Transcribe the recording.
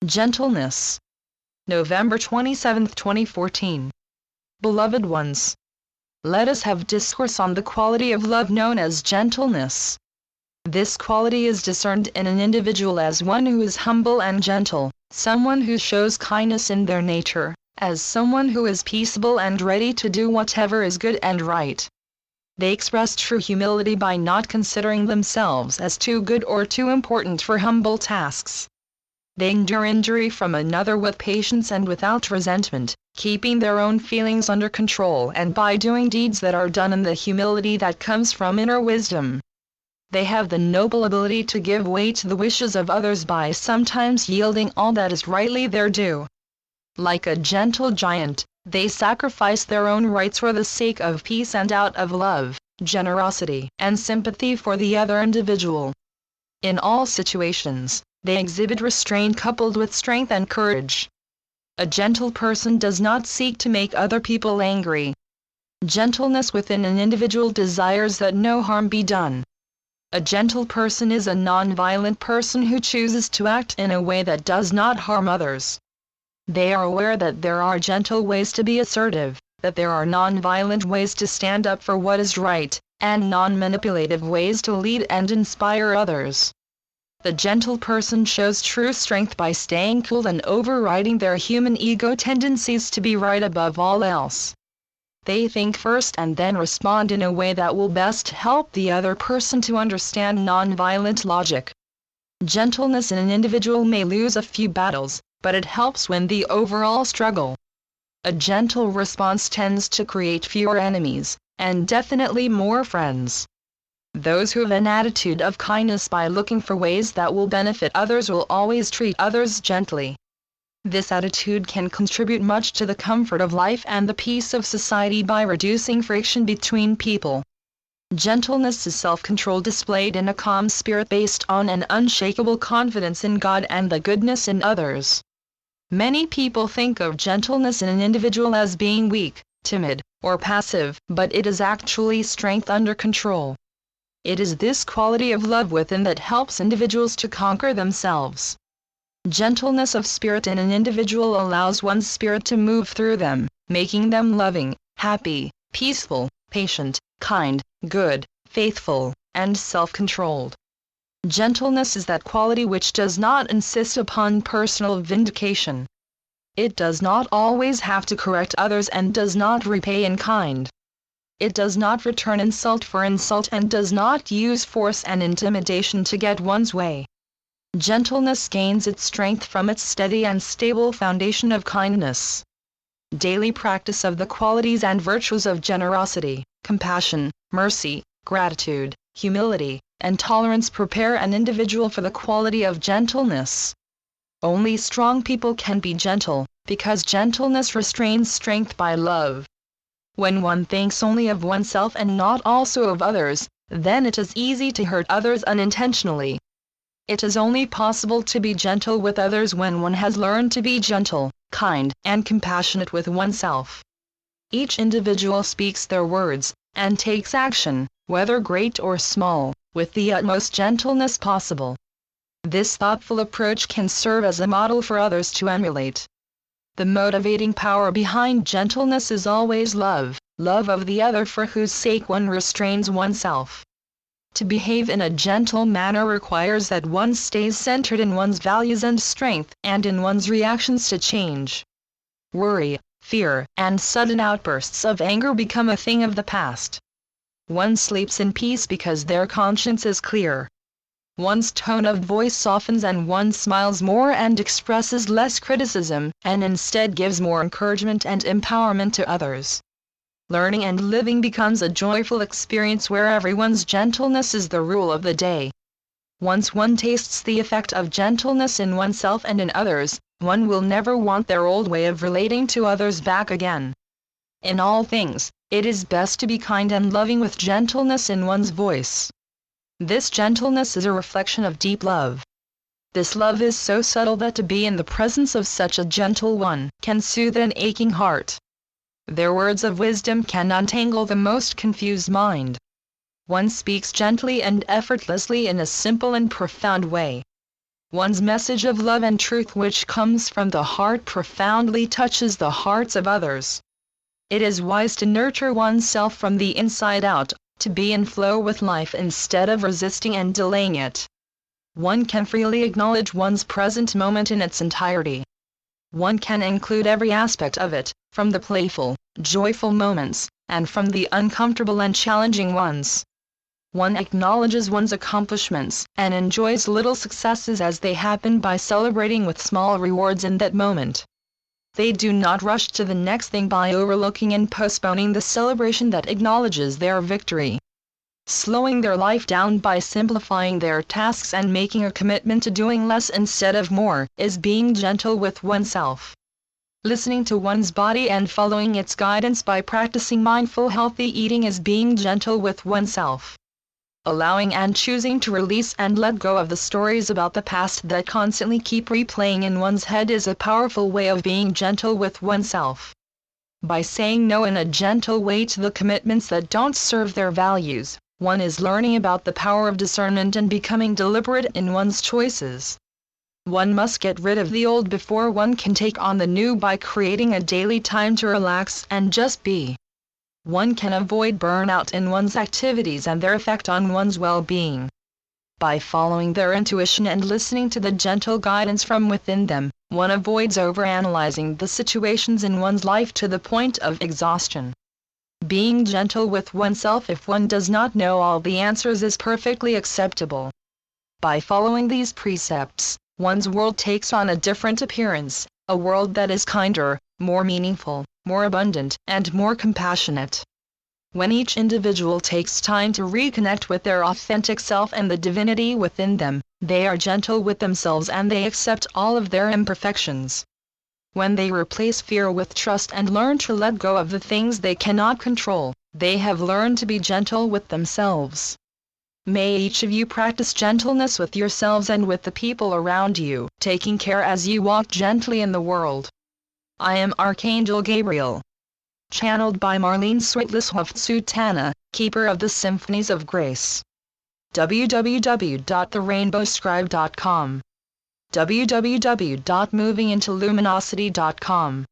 Gentleness. November 27, 2014. Beloved ones, let us have discourse on the quality of love known as gentleness. This quality is discerned in an individual as one who is humble and gentle, someone who shows kindness in their nature, as someone who is peaceable and ready to do whatever is good and right. They express true humility by not considering themselves as too good or too important for humble tasks. They endure injury from another with patience and without resentment, keeping their own feelings under control and by doing deeds that are done in the humility that comes from inner wisdom. They have the noble ability to give way to the wishes of others by sometimes yielding all that is rightly their due. Like a gentle giant, they sacrifice their own rights for the sake of peace and out of love, generosity, and sympathy for the other individual. In all situations, they exhibit restraint coupled with strength and courage. A gentle person does not seek to make other people angry. Gentleness within an individual desires that no harm be done. A gentle person is a non-violent person who chooses to act in a way that does not harm others. They are aware that there are gentle ways to be assertive, that there are non-violent ways to stand up for what is right, and non-manipulative ways to lead and inspire others. The gentle person shows true strength by staying cool and overriding their human ego tendencies to be right above all else. They think first and then respond in a way that will best help the other person to understand non-violent logic. Gentleness in an individual may lose a few battles, but it helps win the overall struggle. A gentle response tends to create fewer enemies, and definitely more friends. Those who have an attitude of kindness by looking for ways that will benefit others will always treat others gently. This attitude can contribute much to the comfort of life and the peace of society by reducing friction between people. Gentleness is self-control displayed in a calm spirit based on an unshakable confidence in God and the goodness in others. Many people think of gentleness in an individual as being weak, timid, or passive, but it is actually strength under control. It is this quality of love within that helps individuals to conquer themselves. Gentleness of spirit in an individual allows one's spirit to move through them, making them loving, happy, peaceful, patient, kind, good, faithful, and self-controlled. Gentleness is that quality which does not insist upon personal vindication. It does not always have to correct others and does not repay in kind. It does not return insult for insult and does not use force and intimidation to get one's way. Gentleness gains its strength from its steady and stable foundation of kindness. Daily practice of the qualities and virtues of generosity, compassion, mercy, gratitude, humility, and tolerance prepare an individual for the quality of gentleness. Only strong people can be gentle, because gentleness restrains strength by love. When one thinks only of oneself and not also of others, then it is easy to hurt others unintentionally. It is only possible to be gentle with others when one has learned to be gentle, kind, and compassionate with oneself. Each individual speaks their words, and takes action, whether great or small, with the utmost gentleness possible. This thoughtful approach can serve as a model for others to emulate. The motivating power behind gentleness is always love, love of the other for whose sake one restrains oneself. To behave in a gentle manner requires that one stays centered in one's values and strength and in one's reactions to change. Worry, fear, and sudden outbursts of anger become a thing of the past. One sleeps in peace because their conscience is clear. One's tone of voice softens and one smiles more and expresses less criticism, and instead gives more encouragement and empowerment to others. Learning and living becomes a joyful experience where everyone's gentleness is the rule of the day. Once one tastes the effect of gentleness in oneself and in others, one will never want their old way of relating to others back again. In all things, it is best to be kind and loving with gentleness in one's voice. This gentleness is a reflection of deep love. This love is so subtle that to be in the presence of such a gentle one can soothe an aching heart. Their words of wisdom can untangle the most confused mind. One speaks gently and effortlessly in a simple and profound way. One's message of love and truth which comes from the heart profoundly touches the hearts of others. It is wise to nurture oneself from the inside out, to be in flow with life instead of resisting and delaying it. One can freely acknowledge one's present moment in its entirety. One can include every aspect of it, from the playful, joyful moments, and from the uncomfortable and challenging ones. One acknowledges one's accomplishments, and enjoys little successes as they happen by celebrating with small rewards in that moment. They do not rush to the next thing by overlooking and postponing the celebration that acknowledges their victory. Slowing their life down by simplifying their tasks and making a commitment to doing less instead of more, is being gentle with oneself. Listening to one's body and following its guidance by practicing mindful healthy eating is being gentle with oneself. Allowing and choosing to release and let go of the stories about the past that constantly keep replaying in one's head is a powerful way of being gentle with oneself. By saying no in a gentle way to the commitments that don't serve their values, one is learning about the power of discernment and becoming deliberate in one's choices. One must get rid of the old before one can take on the new by creating a daily time to relax and just be. One can avoid burnout in one's activities and their effect on one's well-being. By following their intuition and listening to the gentle guidance from within them, one avoids overanalyzing the situations in one's life to the point of exhaustion. Being gentle with oneself if one does not know all the answers is perfectly acceptable. By following these precepts, one's world takes on a different appearance, a world that is kinder, more meaningful, more abundant, and more compassionate. When each individual takes time to reconnect with their authentic self and the divinity within them, they are gentle with themselves and they accept all of their imperfections. When they replace fear with trust and learn to let go of the things they cannot control, they have learned to be gentle with themselves. May each of you practice gentleness with yourselves and with the people around you, taking care as you walk gently in the world. I am Archangel Gabriel. Channeled by Marlene Switless-Hoftsutana, Keeper of the Symphonies of Grace. www.therainbowscribe.com www.movingintoluminosity.com